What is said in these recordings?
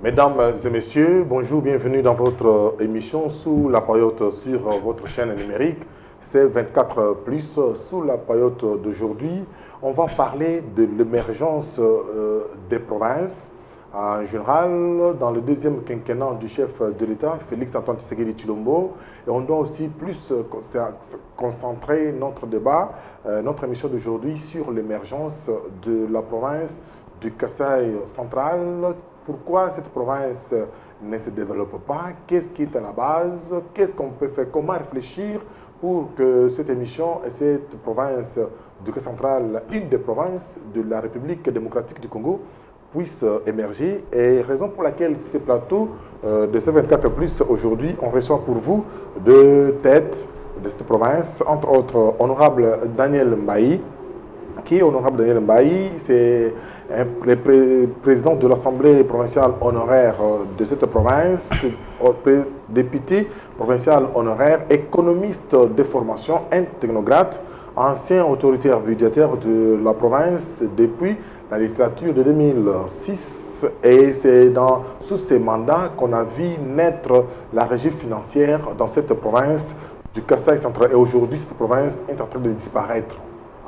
Mesdames et messieurs, bonjour, bienvenue dans votre émission sous la paillote sur votre chaîne numérique. C'est 24 plus sous la paillote d'aujourd'hui. On va parler de l'émergence des provinces en général dans le deuxième quinquennat du chef de l'État, Félix Antoine Tshisekedi Tshilombo. Et on doit aussi plus concentrer notre débat, notre émission d'aujourd'hui sur l'émergence de la province du Kasaï central. Pourquoi cette province ne se développe pas? Qu'est-ce qui est à la base? Qu'est-ce qu'on peut faire? Comment réfléchir pour que cette émission et cette province du Kasaï central, une des provinces de la République démocratique du Congo, puisse émerger? Et raison pour laquelle ce plateau de C24+, aujourd'hui, on reçoit pour vous deux têtes de cette province, entre autres, honorable Daniel Mbaye. Qui est honorable Daniel Mbaye? C'est le président de l'Assemblée provinciale honoraire de cette province, député provincial honoraire, économiste de formation, un technocrate, ancien autoritaire budgétaire de la province depuis la législature de 2006. Et c'est sous ces mandats qu'on a vu naître la régie financière dans cette province du Kasaï central. Et aujourd'hui, cette province est en train de disparaître.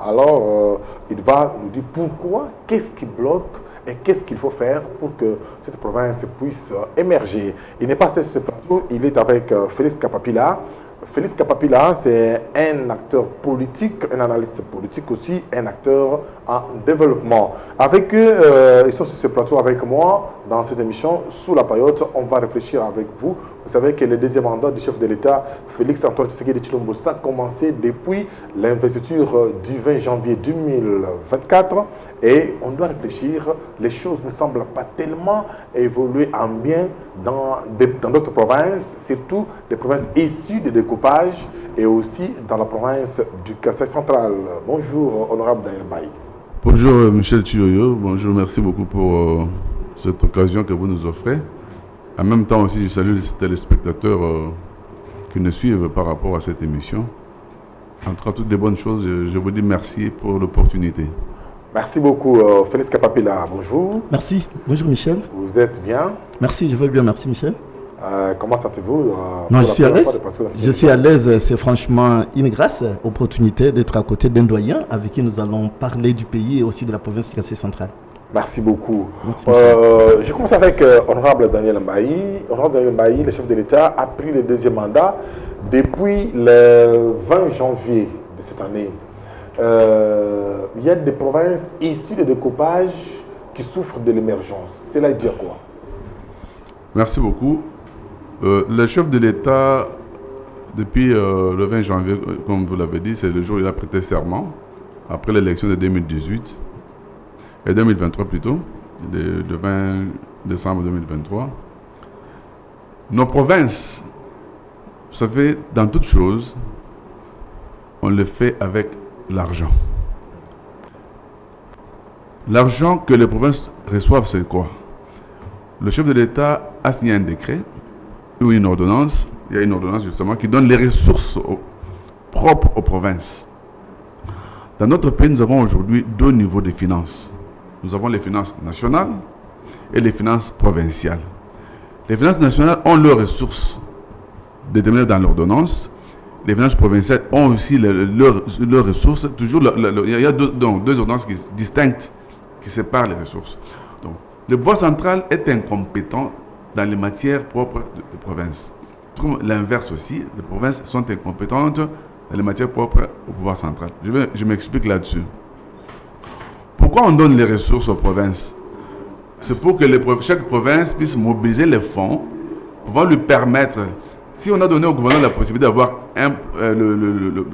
Alors, il va nous dire pourquoi, qu'est-ce qui bloque et qu'est-ce qu'il faut faire pour que cette province puisse émerger. Il n'est pas seul sur ce plateau, il est avec Félix Kapapila. Félix Kapapila, c'est un acteur politique, un analyste politique aussi, un acteur en développement. Avec eux, ils sont sur ce plateau avec moi dans cette émission, sous la paillote. On va réfléchir avec vous. Vous savez que le deuxième mandat du chef de l'État, Félix Antoine Tshisekedi Tshilombo, a commencé depuis l'investiture du 20 janvier 2024. Et on doit réfléchir, les choses ne semblent pas tellement évoluer en bien dans d'autres provinces, surtout des provinces issues des découpages et aussi dans la province du Kasaï central. Bonjour, honorable Daniel Mbaye. Bonjour, Michel Chiyoyo. Bonjour, merci beaucoup pour cette occasion que vous nous offrez. En même temps aussi, je salue les téléspectateurs qui nous suivent par rapport à cette émission. En tout cas, toutes des bonnes choses, je vous dis merci pour l'opportunité. Merci beaucoup, Félix Kapapila. Bonjour. Merci. Bonjour, Michel. Vous êtes bien? Merci, je vais bien. Merci, Michel. Comment sentez-vous? Non, je suis à l'aise. Je suis à l'aise. C'est franchement une grâce, opportunité d'être à côté d'un doyen avec qui nous allons parler du pays et aussi de la province du Kasaï central. Merci beaucoup. Merci, je commence avec honorable Daniel Mbaye. Honorable Daniel Mbaye, le chef de l'État, a pris le deuxième mandat depuis le 20 janvier de cette année. Il y a des provinces issues de découpage qui souffrent de l'émergence. Cela veut dire quoi? Merci beaucoup. Le chef de l'État, depuis le 20 janvier, comme vous l'avez dit, c'est le jour où il a prêté serment, après l'élection de 2018, et 2023 plutôt, le 20 décembre 2023. Nos provinces, vous savez, dans toutes choses, on le fait avec l'argent. L'argent que les provinces reçoivent, c'est quoi? Le chef de l'État a signé un décret ou une ordonnance. Il y a une ordonnance justement qui donne les ressources propres aux provinces. Dans notre pays, nous avons aujourd'hui deux niveaux de finances. Nous avons les finances nationales et les finances provinciales. Les finances nationales ont leurs ressources déterminées dans l'ordonnance. Les finances provinciales ont aussi leurs ressources. Toujours, il y a deux ordonnances distinctes qui séparent les ressources. Donc, le pouvoir central est incompétent dans les matières propres des provinces. L'inverse aussi, les provinces sont incompétentes dans les matières propres au pouvoir central. Je m'explique là-dessus. Pourquoi on donne les ressources aux provinces? C'est pour que chaque province puisse mobiliser les fonds, pour lui permettre. Si on a donné au gouverneur la possibilité d'avoir le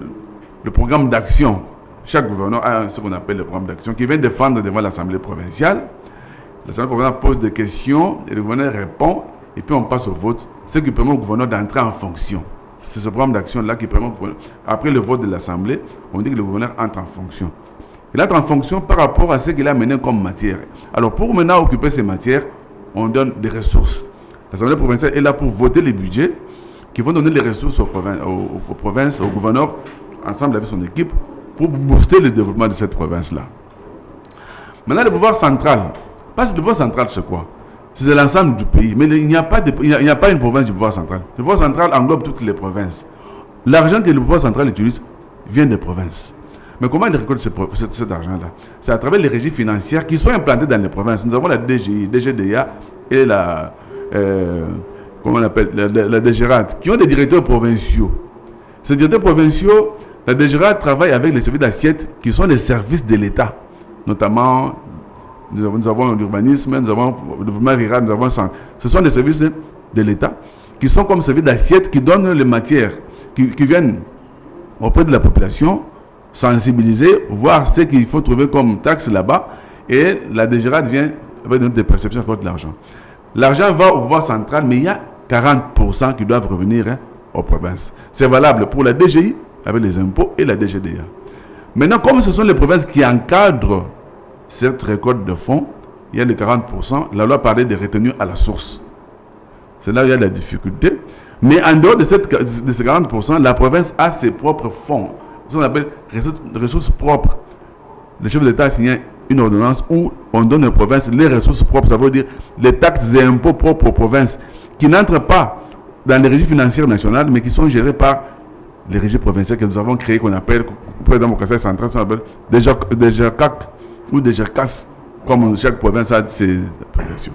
programme d'action, chaque gouverneur a ce qu'on appelle le programme d'action qui vient défendre devant l'Assemblée provinciale. L'Assemblée provinciale pose des questions et le gouverneur répond et puis on passe au vote. Ce qui permet au gouverneur d'entrer en fonction. C'est ce programme d'action-là qui permet au gouverneur. Après le vote de l'Assemblée, on dit que le gouverneur entre en fonction. Il entre en fonction par rapport à ce qu'il a mené comme matière. Alors pour maintenant occuper ces matières, on donne des ressources. L'Assemblée provinciale est là pour voter les budgets qui vont donner les ressources aux provinces, au gouverneur, ensemble avec son équipe, pour booster le développement de cette province-là. Maintenant, le pouvoir central. Parce que le pouvoir central, c'est quoi? c'est l'ensemble du pays. Mais il n'y a pas une province du pouvoir central. Le pouvoir central englobe toutes les provinces. L'argent que le pouvoir central utilise vient des provinces. Mais comment il récolte cet argent-là? C'est à travers les régies financières qui sont implantées dans les provinces. Nous avons la DGI, DGDA et la DGRAD, qui ont des directeurs provinciaux. Ces directeurs provinciaux, la DGRAD travaille avec les services d'assiette qui sont les services de l'État. Notamment, nous avons l'urbanisme, nous avons le développement rural, nous avons ce sont des services de l'État qui sont comme services d'assiette qui donnent les matières, qui viennent auprès de la population, sensibiliser, voir ce qu'il faut trouver comme taxe là-bas, et la DGRAD vient avec des perceptions contre l'argent. L'argent va au pouvoir central, mais il y a 40% qui doivent revenir aux provinces. C'est valable pour la DGI avec les impôts et la DGDA. Maintenant, comme ce sont les provinces qui encadrent cette récolte de fonds, il y a les 40%, la loi parlait des retenues à la source. C'est là où il y a la difficulté. Mais en dehors de ces 40%, la province a ses propres fonds, ce qu'on appelle ressources propres. Le chef de l'État a signé une ordonnance où on donne aux provinces les ressources propres, ça veut dire les taxes et impôts propres aux provinces, qui n'entrent pas dans les régies financières nationales, mais qui sont gérées par les régies provinciales que nous avons créées, qu'on appelle, par exemple au Kasaï central, on appelle des GERCAC ou des GERCAS, comme chaque province a ses appellations.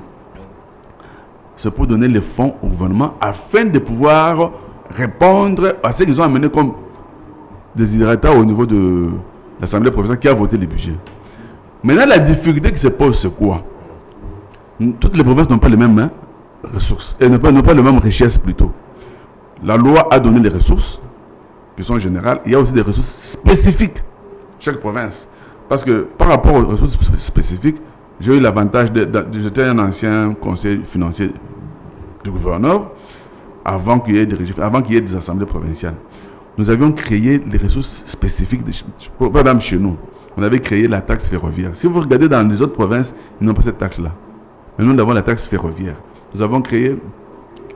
C'est pour donner les fonds au gouvernement afin de pouvoir répondre à ce qu'ils ont amené comme désidérata au niveau de l'Assemblée provinciale qui a voté les budgets. Maintenant, la difficulté qui se pose, c'est quoi? Toutes les provinces n'ont pas les mêmes ressources, et n'ont pas les mêmes richesses plutôt. La loi a donné les ressources qui sont générales. Il y a aussi des ressources spécifiques, chaque province. Parce que par rapport aux ressources spécifiques, j'ai eu l'avantage j'étais un ancien conseiller financier du gouverneur avant qu'il y ait des assemblées provinciales. Nous avions créé les ressources spécifiques, par exemple chez nous. On avait créé la taxe ferroviaire. Si vous regardez dans les autres provinces, ils n'ont pas cette taxe-là. Mais nous avons la taxe ferroviaire. Nous avons créé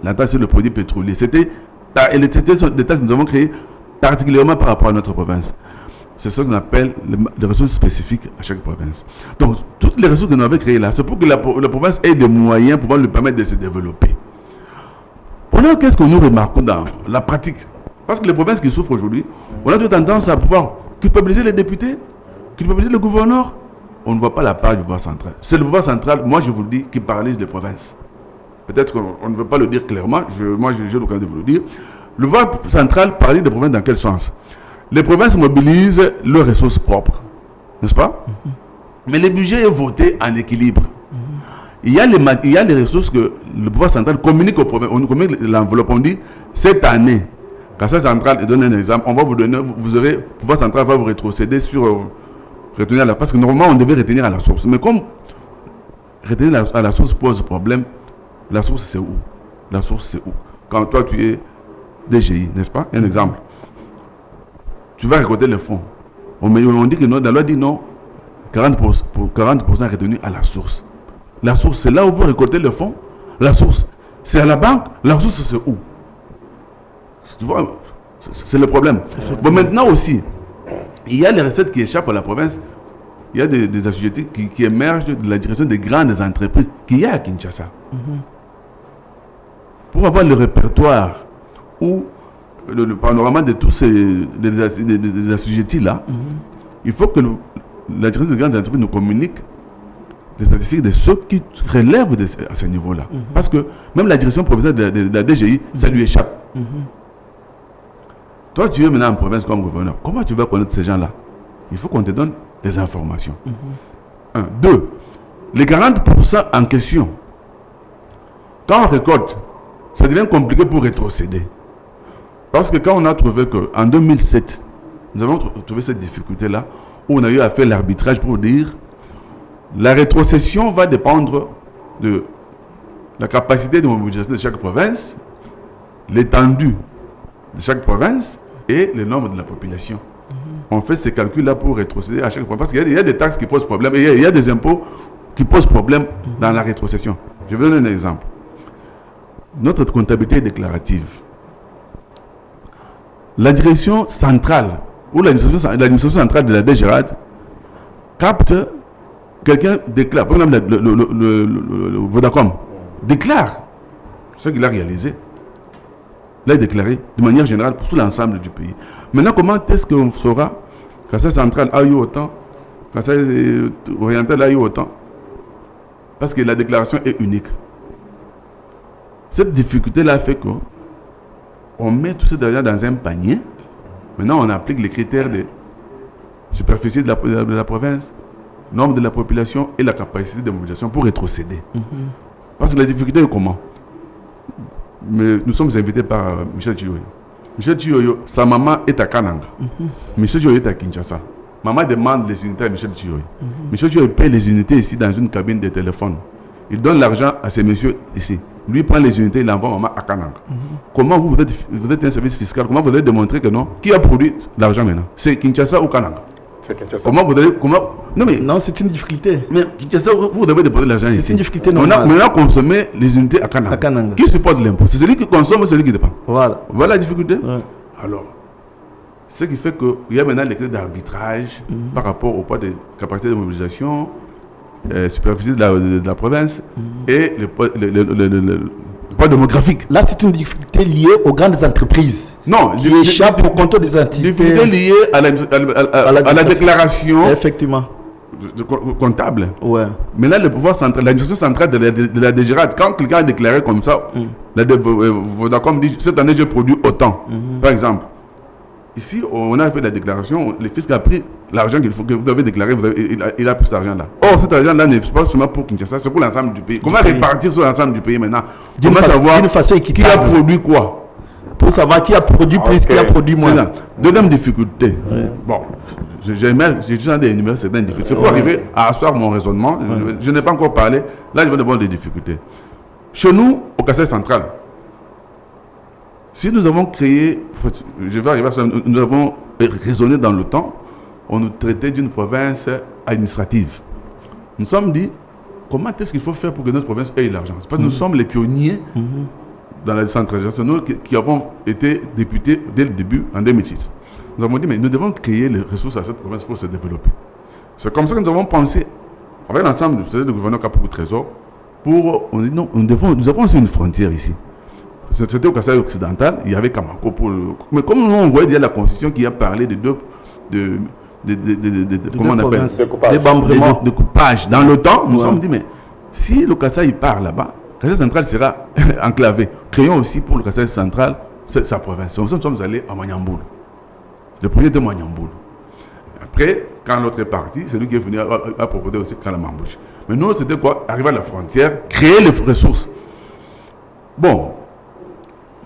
la taxe sur le produit pétrolier. C'était des taxes que nous avons créées particulièrement par rapport à notre province. C'est ce qu'on appelle les ressources spécifiques à chaque province. Donc, toutes les ressources que nous avons créées là, c'est pour que la province ait des moyens pour lui permettre de se développer. Pourtant, qu'est-ce que nous remarquons dans la pratique? Parce que les provinces qui souffrent aujourd'hui, on a toute tendance à pouvoir culpabiliser les députés, culpabiliser le gouverneur. On ne voit pas la part du pouvoir central. C'est le pouvoir central, moi je vous le dis, qui paralyse les provinces. Peut-être qu'on ne veut pas le dire clairement, moi j'ai l'occasion de vous le dire. Le pouvoir central paralyse les provinces dans quel sens? Les provinces mobilisent leurs ressources propres, n'est-ce pas? Mais le budget est voté en équilibre. Il y a les ressources que le pouvoir central communique aux provinces. On communique l'enveloppe, on dit, cette année, Kasaï central, je donne un exemple, on va vous donner, le pouvoir central va vous rétrocéder sur retenir à la, parce que normalement on devait retenir à la source. Mais comme retenir à la source pose problème, la source c'est où? La source c'est où? Quand toi tu es DGI, n'est-ce pas? Un exemple. Tu vas récolter les fonds. On dit que non, la loi dit non, 40% retenu à la source. La source, c'est là où vous récoltez les fonds. La source, c'est à la banque. La source, c'est où? Tu vois, c'est le problème. Bon, maintenant aussi, il y a les recettes qui échappent à la province. Il y a des assujettis qui émergent de la direction des grandes entreprises qu'il y a à Kinshasa. Pour avoir le répertoire ou le panorama de tous ces assujettis-là, il faut que la direction des grandes entreprises nous communique les statistiques de ceux qui relèvent à ce niveau-là. Parce que même la direction provinciale de la DGI, ça lui échappe. Toi, tu es maintenant en province comme gouverneur. Comment tu vas connaître ces gens-là? Il faut qu'on te donne des informations. 1. 2. Les 40% en question, quand on récolte, ça devient compliqué pour rétrocéder. Parce que quand on a trouvé qu'en 2007, nous avons trouvé cette difficulté-là, où on a eu à faire l'arbitrage pour dire la rétrocession va dépendre de la capacité de mobilisation de chaque province, l'étendue de chaque province et le nombre de la population. On fait ces calculs-là pour rétrocéder à chaque province. Parce qu'il y a des taxes qui posent problème et il y a des impôts qui posent problème dans la rétrocession. Je vais donner un exemple. Notre comptabilité déclarative. La direction centrale ou l'administration centrale de la DGRAD capte, quelqu'un déclare, par exemple le Vodacom, déclare ce qu'il a réalisé. L'a déclaré de manière générale pour tout l'ensemble du pays. Maintenant, comment est-ce qu'on saura Kassai central a eu autant, Kassai oriental a eu autant? Parce que la déclaration est unique. Cette difficulté-là fait qu'on met tout ça dans un panier. Maintenant, on applique les critères de superficie de la province, nombre de la population et la capacité de mobilisation pour rétrocéder. Parce que la difficulté est comment? Mais nous sommes invités par Michel Chiyoyo. Michel Chiyoyo, sa maman est à Kananga. Michel Chiyoyo est à Kinshasa. Maman demande les unités à Michel Chiyoyo. Michel Chiyoyo paye les unités ici dans une cabine de téléphone. Il donne l'argent à ces messieurs ici. Lui prend les unités, il envoie maman à Kananga. Comment vous êtes un service fiscal? Comment vous allez démontrer que non? Qui a produit l'argent maintenant? C'est Kinshasa ou Kananga? C'est Kinshasa. Comment vous allez... Non, c'est une difficulté. Mais Kinshasa, vous devez déposer l'argent ici. C'est une difficulté normale. On a consommé les unités à Kananga. Qui supporte l'impôt? C'est celui qui consomme ou celui qui dépend? Voilà la difficulté. Alors, ce qui fait qu'il y a maintenant les critères d'arbitrage par rapport au poids de capacité de mobilisation, superficie de la province et le poids démographique. Là, c'est une difficulté liée aux grandes entreprises. Non, qui échappent au contrôle des entités. Difficulté liée à la déclaration. Effectivement. Comptable. Ouais. Mais là, le pouvoir central, l'administration centrale de la DGRAD, quand quelqu'un a déclaré comme ça, la Vodacom dit cette année j'ai produit autant, par exemple. Ici, on a fait la déclaration, le fisc a pris l'argent que vous avez déclaré, il a pris cet argent-là. Or, cet argent-là n'est pas seulement pour Kinshasa, c'est pour l'ensemble du pays. Comment répartir sur l'ensemble du pays maintenant? Comment savoir qui a produit quoi? Pour savoir qui a produit plus, qui a produit moins. Deuxième difficulté. Bon, j'ai juste énuméré certaines difficultés. C'est pour arriver à asseoir mon raisonnement. Je n'ai pas encore parlé. Là, je vais demander des difficultés. Chez nous, au Kassai central, si nous avons créé, je vais arriver à ça, nous avons raisonné dans le temps, on nous traitait d'une province administrative. Nous sommes dit, comment est-ce qu'il faut faire pour que notre province ait l'argent? C'est parce que nous sommes les pionniers dans la décentralisation, nous qui avons été députés dès le début, en 2006. Nous avons dit, mais nous devons créer les ressources à cette province pour se développer. C'est comme ça que nous avons pensé, avec l'ensemble du gouverneur Kapoukou Trésor, on dit non, nous avons aussi une frontière ici. C'était au Kassai occidental, il y avait Kamako mais comme nous on voyait déjà la constitution qui a parlé de comment on appelle de coupage dans le temps, nous sommes dit mais si le Kassai il part là-bas, le Kassai central sera enclavé. Créons aussi pour le Kassai central sa province. Nous sommes allés à Manyamboul. Le premier était Manyamboul. Après, quand l'autre est parti, c'est lui qui est venu à proposer aussi Kalamambouche. Mais nous, c'était quoi? Arriver à la frontière, créer les ressources. Bon.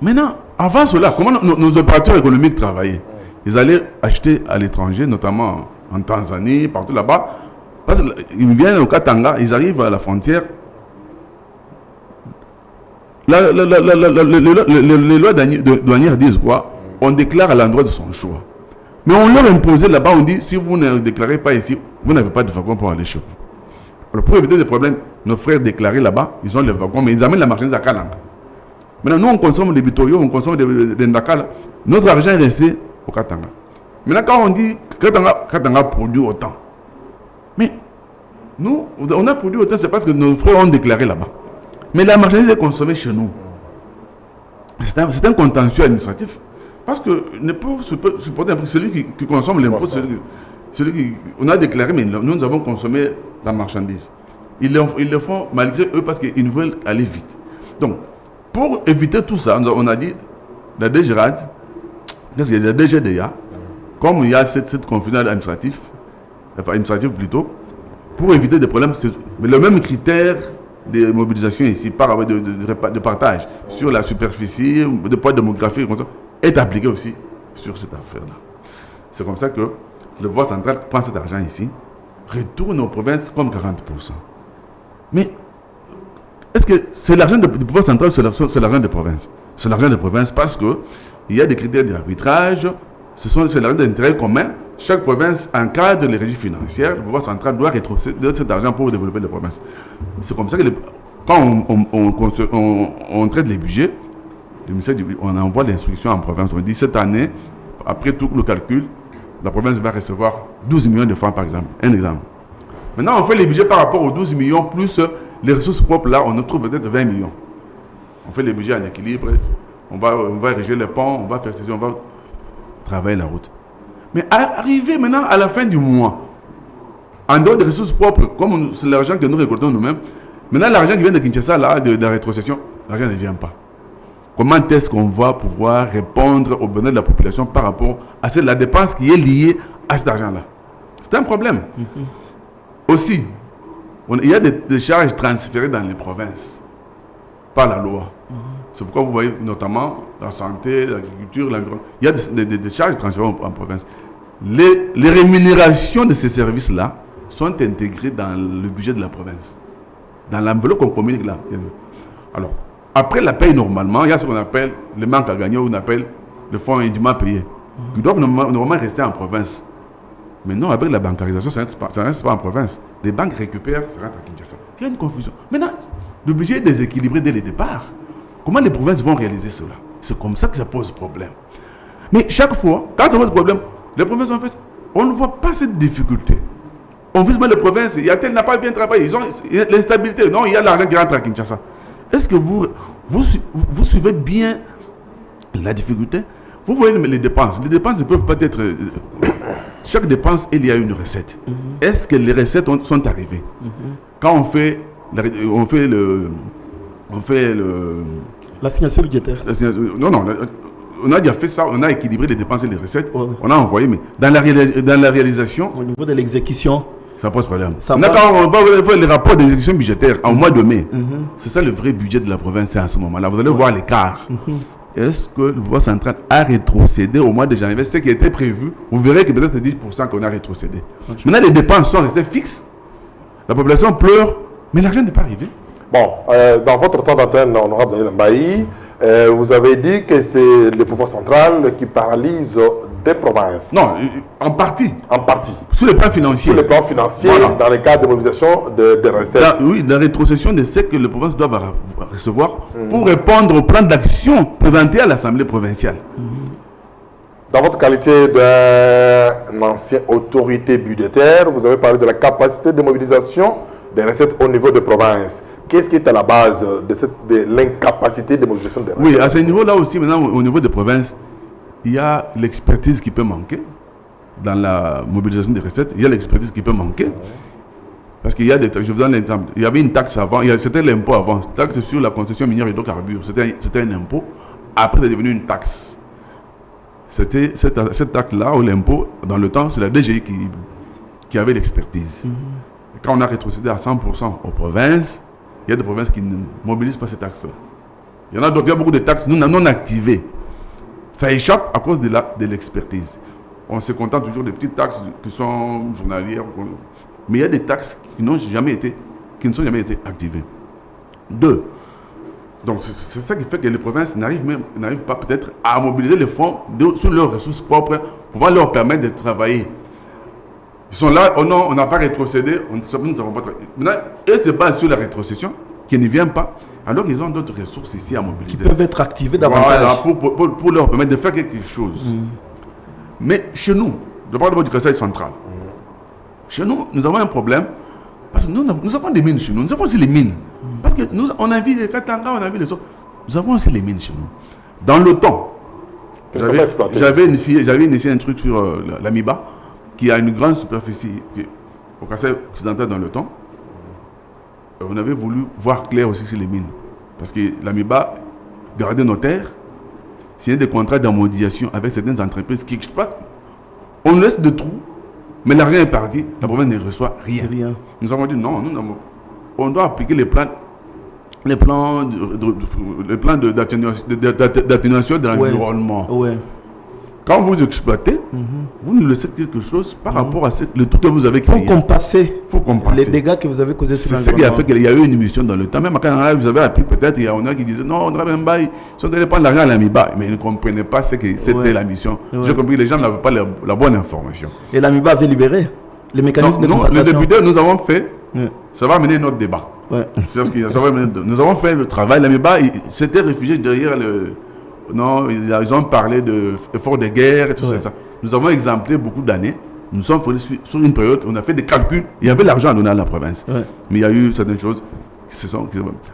Maintenant, avant cela, comment nos opérateurs économiques travaillaient? Ils allaient acheter à l'étranger, notamment en Tanzanie, partout là-bas. Parce qu'ils viennent au Katanga, ils arrivent à la frontière. Les lois douanières disent quoi? On déclare à l'endroit de son choix. Mais on leur imposait là-bas, on dit, si vous ne déclarez pas ici, vous n'avez pas de wagon pour aller chez vous. Alors pour éviter des problèmes, nos frères déclarés là-bas, ils ont les wagons, mais ils amènent la marchandise à Kananga. Maintenant, nous, on consomme des bitoyos, on consomme des ndakala. Notre argent est resté au Katanga. Maintenant, quand on dit que Katanga produit autant, mais nous, on a produit autant, c'est parce que nos frères ont déclaré là-bas. Mais la marchandise est consommée chez nous. C'est un contentieux administratif. Parce que ne peut supporter celui qui consomme l'impôt, on a déclaré, mais nous avons consommé la marchandise. Ils le font malgré eux parce qu'ils veulent aller vite. Donc, pour éviter tout ça, on a dit, la DGRAD, qu'est-ce qu'il y a, la DGDA, comme il y a cette confusion administrative plutôt, pour éviter des problèmes, c'est le même critère de mobilisation ici, de partage sur la superficie, de poids démographique, est appliqué aussi sur cette affaire-là. C'est comme ça que le pouvoir central prend cet argent ici, retourne aux provinces comme 40%. Mais est-ce que c'est l'argent du pouvoir central, c'est l'argent des provinces? C'est l'argent des provinces parce qu'il y a des critères d'arbitrage, c'est l'argent d'intérêt commun. Chaque province encadre les régies financières, le pouvoir central doit rétrocéder cet argent pour développer les provinces. C'est comme ça que quand on traite les budgets, le ministère on envoie l'instruction en province. On dit cette année, après tout le calcul, la province va recevoir 12 millions de francs par exemple. Un exemple. Maintenant, on fait les budgets par rapport aux 12 millions plus les ressources propres, là, on en trouve peut-être 20 millions. On fait les budgets en équilibre, on va ériger les ponts, on va faire ceci, on va travailler la route. Mais arriver maintenant à la fin du mois, en dehors des ressources propres, comme c'est l'argent que nous récoltons nous-mêmes, maintenant l'argent qui vient de Kinshasa, là, de la rétrocession, l'argent ne vient pas. Comment est-ce qu'on va pouvoir répondre aux besoins de la population par rapport à la dépense qui est liée à cet argent-là? C'est un problème. Aussi, il y a des charges transférées dans les provinces par la loi. C'est pourquoi vous voyez notamment la santé, l'agriculture, l'environnement. Il y a des charges transférées en province. Les rémunérations de ces services-là sont intégrées dans le budget de la province. Dans l'enveloppe qu'on communique là. Alors, après la paye normalement, il y a ce qu'on appelle le manque à gagner, ou on appelle le fonds indûment payé, qui doivent normalement rester en province. Mais non, avec la bancarisation, ça ne reste pas en province. Les banques récupèrent, ça rentre à Kinshasa. Il y a une confusion. Maintenant, le budget est déséquilibré dès le départ. Comment les provinces vont réaliser cela? C'est comme ça que ça pose problème. Mais chaque fois, quand ça pose problème, les provinces ont fait ça. On ne voit pas cette difficulté. On vise mal les provinces, il y a tel n'a pas bien travaillé, il y a l'instabilité. Non, il y a l'argent qui rentre à Kinshasa. Est-ce que vous suivez bien la difficulté? Vous voyez les dépenses. Les dépenses ne peuvent pas être... chaque dépense, il y a une recette. Est-ce que les recettes sont arrivées? Quand on fait l'assignation budgétaire. Non, on a déjà fait ça, on a équilibré les dépenses et les recettes, on a envoyé, mais dans la réalisation... Au niveau de l'exécution... Ça pose problème. Quand on va faire les rapports d'exécution budgétaire en mois de mai, c'est ça le vrai budget de la province à ce moment-là. Vous allez voir l'écart. Est-ce que le pouvoir central a rétrocédé au mois de janvier? Ce qui était prévu, vous verrez que peut-être 10% qu'on a rétrocédé. Maintenant, les dépenses sont restées fixes. La population pleure, mais l'argent n'est pas arrivé. Bon, dans votre temps d'antenne, honorable Daniel Mbaye, vous avez dit que c'est le pouvoir central qui paralyse des provinces. Non, en partie. En partie. Sur le plan financier. Sur le plan financier, voilà. Dans le cadre de mobilisation de recettes. Oui, la rétrocession de ce que les provinces doivent recevoir pour répondre au plan d'action présenté à l'Assemblée provinciale. Dans votre qualité d'un ancien autorité budgétaire, vous avez parlé de la capacité de mobilisation des recettes au niveau des provinces. Qu'est-ce qui est à la base de l'incapacité de mobilisation des recettes? Oui, à ce niveau-là aussi, maintenant, au niveau des provinces, il y a l'expertise qui peut manquer dans la mobilisation des recettes. Il y a l'expertise qui peut manquer. Parce qu'il y a des taxes. Je vous donne l'exemple. Il y avait une taxe avant. C'était l'impôt avant. Taxe sur la concession minière hydrocarbures. C'était un impôt. Après, c'est devenu une taxe. C'était cette taxe-là, ou l'impôt, dans le temps, c'est la DGI qui avait l'expertise. Quand on a rétrocédé à 100% aux provinces, il y a des provinces qui ne mobilisent pas ces taxes-là. Il y en a d'autres, il y a beaucoup de taxes non activées. Ça échappe à cause de l'expertise. On se contente toujours des petites taxes qui sont journalières. Mais il y a des taxes qui ne sont jamais été activées. 2. Donc c'est ça qui fait que les provinces n'arrivent pas peut-être à mobiliser les fonds sur leurs ressources propres pour pouvoir leur permettre de travailler. Ils sont là, oh non, on n'a pas rétrocédé, nous n'avons pas travaillé. Maintenant, eux se basent sur la rétrocession, qui ne vient pas. Alors ils ont d'autres ressources ici à mobiliser. Qui peuvent être activées davantage. Voilà, pour leur permettre de faire quelque chose. Mais chez nous, le département du Conseil central, chez nous, nous avons un problème. Parce que nous avons des mines chez nous. Nous avons aussi les mines. Parce que on a vu les Katanga, on a vu les autres. Nous avons aussi les mines chez nous. Dans le temps, j'avais initié un truc sur l'Amiba, qui a une grande superficie au Kassai occidental dans le temps. On avait voulu voir clair aussi sur les mines. Parce que l'Amiba gardait nos terres, signait des contrats d'amortissation avec certaines entreprises qui exploitent. On laisse des trous, mais l'argent est parti, la province ne reçoit rien. Nous avons dit non, on doit appliquer les plans d'atténuation de l'environnement. Quand vous exploitez, vous nous laissez quelque chose par rapport à le tout que vous avez créé. Il faut compenser les dégâts que vous avez causés sur l'environnement. C'est ce qui a fait qu'il y a eu une émission dans le temps. Même quand vous avez appris, peut-être, il y en a qui disaient non, on devrait même bail, ils devaient prendre l'argent à l'Amiba. Mais ils ne comprenaient pas ce que c'était la mission. J'ai compris que les gens n'avaient pas la bonne information. Et l'Amiba avait libéré les mécanismes de compensation. Les députés, nous avons fait, ça va mener notre débat. Nous avons fait le travail. L'Amiba s'était réfugié derrière le... Non, ils ont parlé d'efforts de guerre et tout ça. Nous avons exemplé beaucoup d'années. Nous sommes sur une période où on a fait des calculs. Il y avait l'argent à donner à la province. Mais il y a eu certaines choses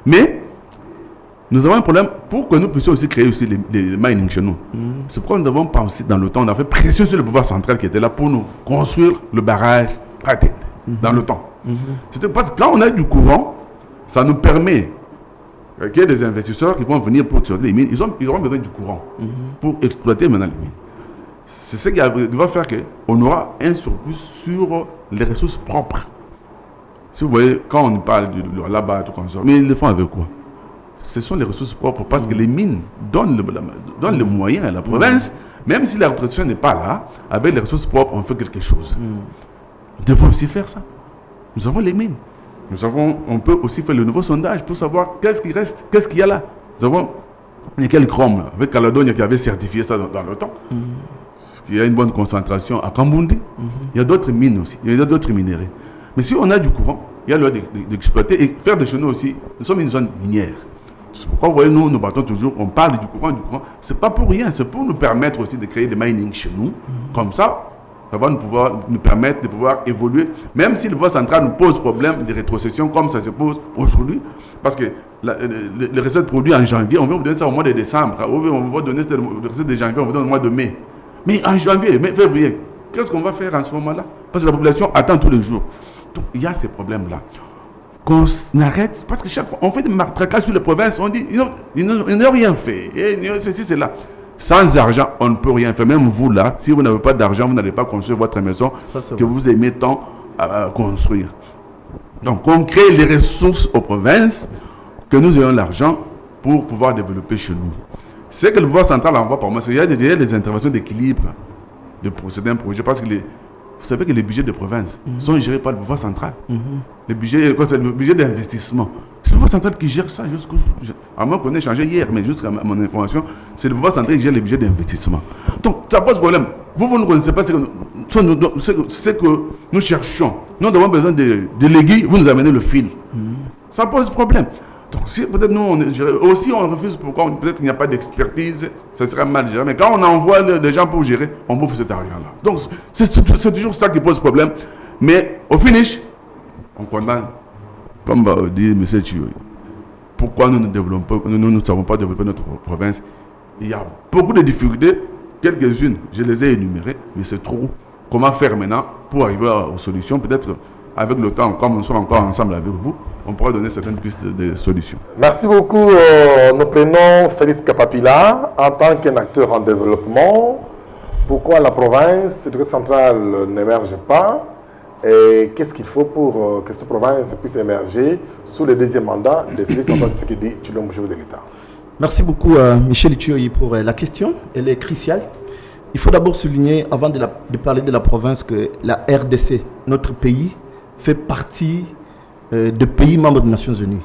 Mais nous avons un problème pour que nous puissions aussi créer aussi les mining chez nous. C'est pourquoi nous avons pensé dans le temps, on a fait pression sur le pouvoir central qui était là pour nous construire le barrage Praten dans le temps. C'était parce que quand on a du courant, ça nous permet qu'il y ait des investisseurs qui vont venir pour exploiter les mines. Ils auront besoin du courant pour exploiter maintenant les mines. C'est ce qui va faire qu'on aura un surplus sur les ressources propres. Si vous voyez, quand on parle là-bas, tout comme ça, mais ils le font avec quoi? Ce sont les ressources propres parce que les mines donnent le moyen à la province, même si la retraite n'est pas là, avec les ressources propres, on fait quelque chose. Nous devons aussi faire ça. Nous avons les mines. On peut aussi faire le nouveau sondage pour savoir qu'est-ce qui reste, qu'est-ce qu'il y a là. Nous avons nickel chrome avec Caledonia qui avait certifié ça dans le temps. Il y a une bonne concentration à Kambundi. Il y a d'autres mines aussi, il y a d'autres minéraux. Mais si on a du courant, il y a le droit d'exploiter et faire des chez nous aussi. Nous sommes une zone minière. C'est pourquoi vous voyez, nous battons toujours, on parle du courant. C'est pas pour rien, c'est pour nous permettre aussi de créer des mining chez nous. Comme ça va nous permettre de pouvoir évoluer, même si le pouvoir central nous pose problème de rétrocession comme ça se pose aujourd'hui, parce que les recettes produites en janvier, on va vous donner ça au mois de décembre, on va donner les recettes de janvier, on va donner au mois de mai. Mais en janvier, février, qu'est-ce qu'on va faire en ce moment-là? Parce que la population attend tous les jours. Donc il y a ces problèmes-là. Qu'on arrête, parce que chaque fois, on fait des matraquages sur les provinces, on dit, ils n'ont rien fait, ceci, c'est là. Sans argent, on ne peut rien faire. Même vous là, si vous n'avez pas d'argent, vous n'allez pas construire votre maison que vous aimez tant à construire. Donc, on crée les ressources aux provinces, que nous ayons l'argent pour pouvoir développer chez nous. C'est que le pouvoir central envoie par moi, il y a des interventions d'équilibre de certains projets, parce que vous savez que les budgets de province sont gérés par le pouvoir central. Le budget d'investissement. C'est le pouvoir central qui gère ça jusqu'au jour. À moins qu'on ait changé hier, mais juste à mon information, c'est le pouvoir central qui gère les budgets d'investissement. Donc, ça pose problème. Vous ne connaissez pas ce que nous cherchons. Nous avons besoin de l'aiguille, vous nous amenez le fil. Ça pose problème. Donc, si peut-être nous, on refuse pourquoi peut-être qu'il n'y a pas d'expertise, ça sera mal géré. Mais quand on envoie des gens pour gérer, on bouffe cet argent-là. Donc, c'est toujours ça qui pose problème. Mais au finish, on condamne, comme va dire M. Chioui, pourquoi nous ne savons pas développer notre province. Il y a beaucoup de difficultés, quelques-unes, je les ai énumérées, mais c'est trop. Comment faire maintenant pour arriver aux solutions? Peut-être avec le temps, comme on sera encore ensemble avec vous, on pourra donner certaines pistes de solutions. Merci beaucoup. Nous prenons Félix Kapapila en tant qu'un acteur en développement. Pourquoi la province centrale n'émerge pas? Et qu'est-ce qu'il faut pour que cette province puisse émerger sous le deuxième mandat de Félix Antoine Tshisekedi, Tshilombo chef de l'État? Merci beaucoup Michel Chioui pour la question. Elle est cruciale. Il faut d'abord souligner, avant de parler de la province, que la RDC, notre pays, fait partie de pays membres des Nations Unies.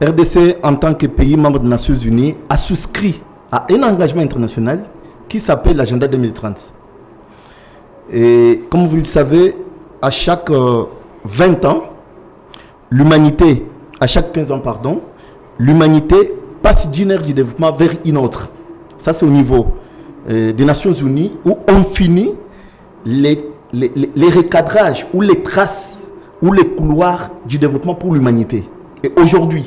RDC, en tant que pays membre des Nations Unies, a souscrit à un engagement international qui s'appelle l'Agenda 2030. Et comme vous le savez, à chaque 20 ans, l'humanité, à chaque 15 ans, pardon, l'humanité passe d'une ère du développement vers une autre. Ça, c'est au niveau des Nations Unies où on finit les recadrages ou les traces ou les couloirs du développement pour l'humanité. Et aujourd'hui,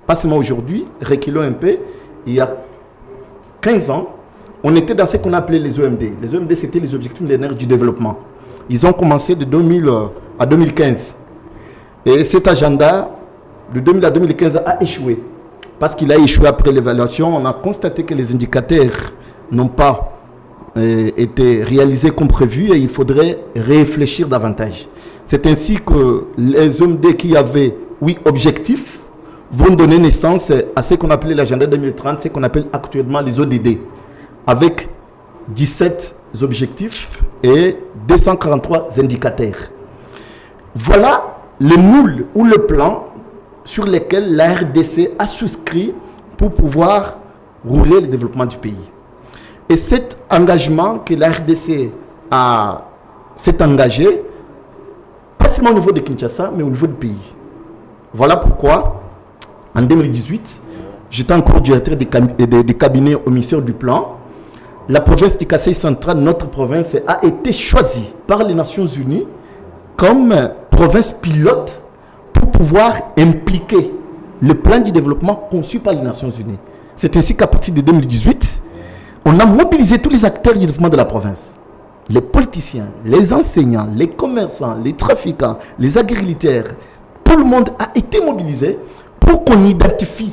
pas seulement aujourd'hui, reculons un peu, il y a 15 ans, on était dans ce qu'on appelait les OMD. Les OMD, c'était les objectifs millénaires du développement. Ils ont commencé de 2000 à 2015. Et cet agenda, de 2000 à 2015, a échoué. Parce qu'il a échoué après l'évaluation, on a constaté que les indicateurs n'ont pas été réalisés comme prévu et il faudrait réfléchir davantage. C'est ainsi que les OMD qui avaient 8 objectifs vont donner naissance à ce qu'on appelait l'agenda 2030, ce qu'on appelle actuellement les ODD, avec 17 objectifs et 243 indicateurs. Voilà le moule ou le plan sur lequel la RDC a souscrit pour pouvoir rouler le développement du pays. Et cet engagement que la RDC s'est engagé, pas seulement au niveau de Kinshasa, mais au niveau du pays. Voilà pourquoi, en 2018, j'étais encore directeur du cabinet au ministère du Plan. La province du Kasaï central, notre province, a été choisie par les Nations Unies comme province pilote pour pouvoir impliquer le plan du développement conçu par les Nations Unies. C'est ainsi qu'à partir de 2018, on a mobilisé tous les acteurs du développement de la province. Les politiciens, les enseignants, les commerçants, les trafiquants, les agriculteurs, tout le monde a été mobilisé pour qu'on identifie,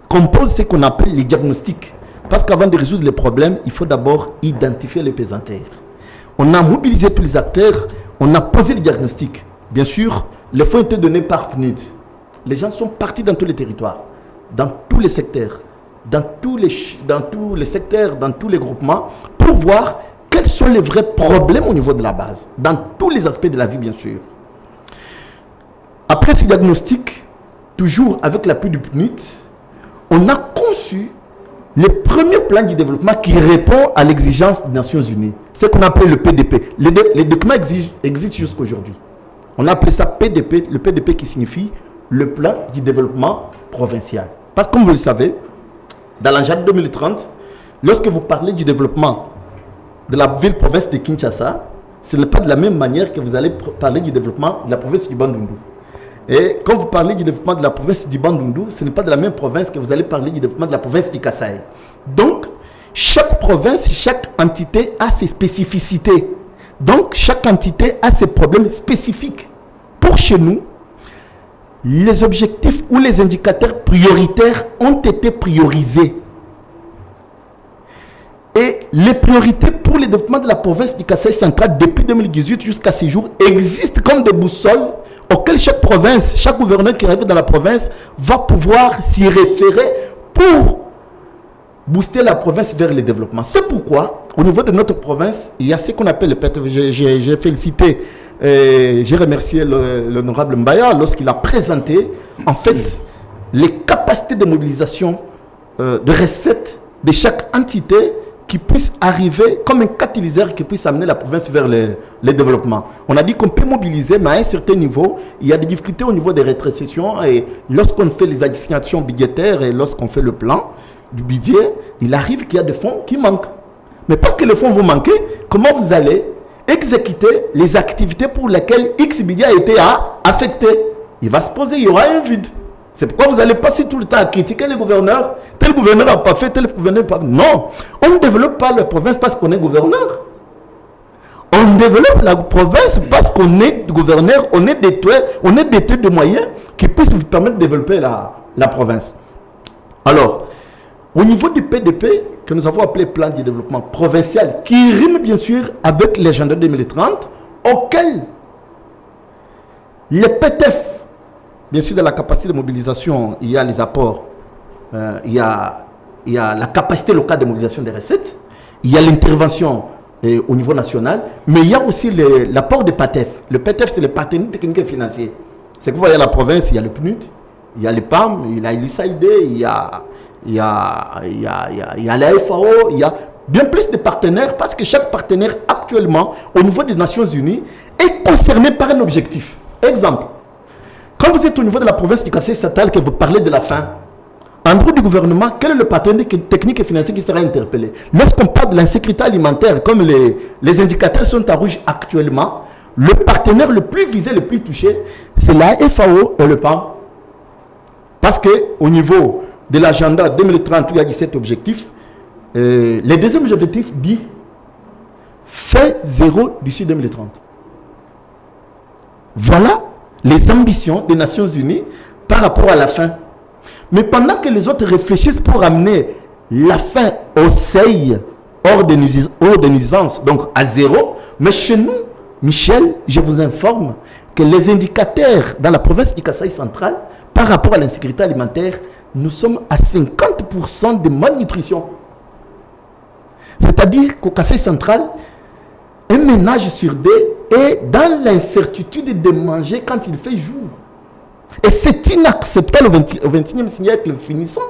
qu'on pose ce qu'on appelle les diagnostics. Parce qu'avant de résoudre les problèmes, il faut d'abord identifier les pesanteurs. On a mobilisé tous les acteurs, on a posé les diagnostics. Bien sûr, les fonds étaient donnés par PNUD. Les gens sont partis dans tous les territoires, dans tous les secteurs, dans tous les secteurs, dans tous les groupements, pour voir quels sont les vrais problèmes au niveau de la base, dans tous les aspects de la vie, bien sûr. Après ces diagnostics, toujours avec l'appui du PNUD, on a conçu le premier plan du développement qui répond à l'exigence des Nations Unies. C'est ce qu'on appelle le PDP. Les documents existent jusqu'à aujourd'hui. On a appelé ça PDP, le PDP qui signifie le plan du développement provincial. Parce que comme vous le savez, dans l'agenda 2030, lorsque vous parlez du développement de la ville-province de Kinshasa, ce n'est pas de la même manière que vous allez parler du développement de la province du Bandundu. Et quand vous parlez du développement de la province du Bandundu, ce n'est pas de la même province que vous allez parler du développement de la province du Kasaï. Donc, chaque province, chaque entité a ses spécificités. Donc, chaque entité a ses problèmes spécifiques. Pour chez nous, les objectifs ou les indicateurs prioritaires ont été priorisés. Et les priorités pour le développement de la province du Kasaï central depuis 2018 jusqu'à ce jour existent comme des boussoles auxquelles chaque province, chaque gouverneur qui arrive dans la province va pouvoir s'y référer pour booster la province vers le développement. C'est pourquoi, au niveau de notre province, il y a ce qu'on appelle le PET. J'ai félicité, j'ai remercié l'honorable Mbaya lorsqu'il a présenté, en fait, les capacités de mobilisation de recettes de chaque entité qui puisse arriver comme un catalyseur qui puisse amener la province vers le développement. On a dit qu'on peut mobiliser, mais à un certain niveau, il y a des difficultés au niveau des rétrocessions. Et lorsqu'on fait les assignations budgétaires et lorsqu'on fait le plan du budget, il arrive qu'il y a des fonds qui manquent. Mais parce que les fonds vont manquer, comment vous allez exécuter les activités pour lesquelles X budget a été affecté? Il va se poser, il y aura un vide. C'est pourquoi vous allez passer tout le temps à critiquer les gouverneurs. Tel gouverneur n'a pas fait, tel gouverneur n'a pas fait. Non, on ne développe pas la province parce qu'on est gouverneur. On développe la province parce qu'on est gouverneur, on est doté de moyens qui puissent vous permettre de développer la province. Alors, au niveau du PDP, que nous avons appelé plan de développement provincial, qui rime bien sûr avec l'agenda 2030, auquel les PTF, bien sûr, dans la capacité de mobilisation, il y a les apports, il y a la capacité locale de mobilisation des recettes, il y a l'intervention au niveau national, mais il y a aussi l'apport des PATEF. Le PATEF, c'est le partenaire technique et financier. C'est que vous voyez à la province, il y a le PNUD, il y a le PAM, il y a l'USAID, il y a la FAO, il y a bien plus de partenaires parce que chaque partenaire actuellement, au niveau des Nations Unies, est concerné par un objectif. Exemple. Quand vous êtes au niveau de la province du Kasaï central, que vous parlez de la faim, en droit du gouvernement, quel est le partenaire technique et financier qui sera interpellé? Lorsqu'on parle de l'insécurité alimentaire, comme les indicateurs sont à rouge actuellement, le partenaire le plus visé, le plus touché, c'est la FAO et le PAM. Parce qu'au niveau de l'agenda 2030, où il y a 17 objectifs, les deuxièmes objectifs dit fin zéro d'ici 2030. Voilà les ambitions des Nations Unies par rapport à la faim. Mais pendant que les autres réfléchissent pour amener la faim au seuil hors de nuisance, donc à zéro, mais chez nous, Michel, je vous informe que les indicateurs dans la province du Kasaï central, par rapport à l'insécurité alimentaire, nous sommes à 50% de malnutrition. C'est-à-dire qu'au Kasaï central, un ménage sur deux est dans l'incertitude de manger quand il fait jour. Et c'est inacceptable au XXIe siècle finissant.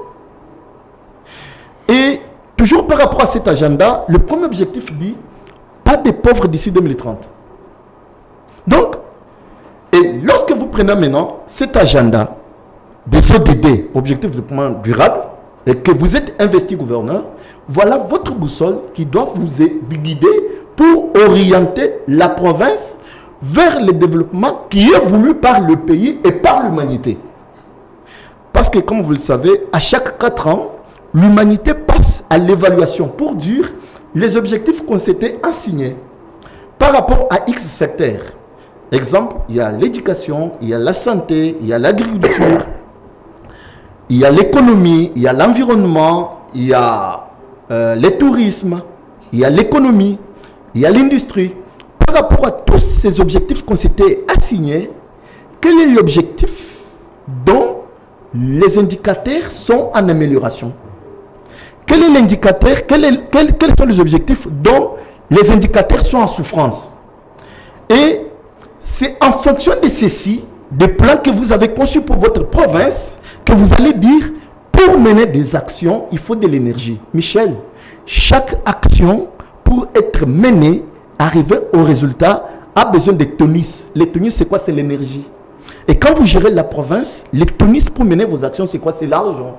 Et toujours par rapport à cet agenda, le premier objectif dit pas de pauvres d'ici 2030. Donc, et lorsque vous prenez maintenant cet agenda des ODD, Objectif de développement durable, et que vous êtes investi gouverneur, voilà votre boussole qui doit vous guider pour orienter la province vers le développement qui est voulu par le pays et par l'humanité. Parce que, comme vous le savez, à chaque 4 ans, l'humanité passe à l'évaluation pour dire les objectifs qu'on s'était assignés par rapport à X secteurs. Exemple, il y a l'éducation, il y a la santé, il y a l'agriculture, il y a l'économie, il y a l'environnement, il y a le tourisme, il y a l'économie, il y a l'industrie. Par rapport à tous ces objectifs qu'on s'était assignés, quel est l'objectif dont les indicateurs sont en amélioration? Quel est l'indicateur, quels sont les objectifs dont les indicateurs sont en souffrance? Et c'est en fonction de ceci, des plans que vous avez conçus pour votre province, que vous allez dire, pour mener des actions, il faut de l'énergie. Michel, chaque action, pour être menée, arriver au résultat, a besoin de tonus. Les tonus, c'est quoi? C'est l'énergie. Et quand vous gérez la province, les tonus pour mener vos actions, c'est quoi? C'est l'argent.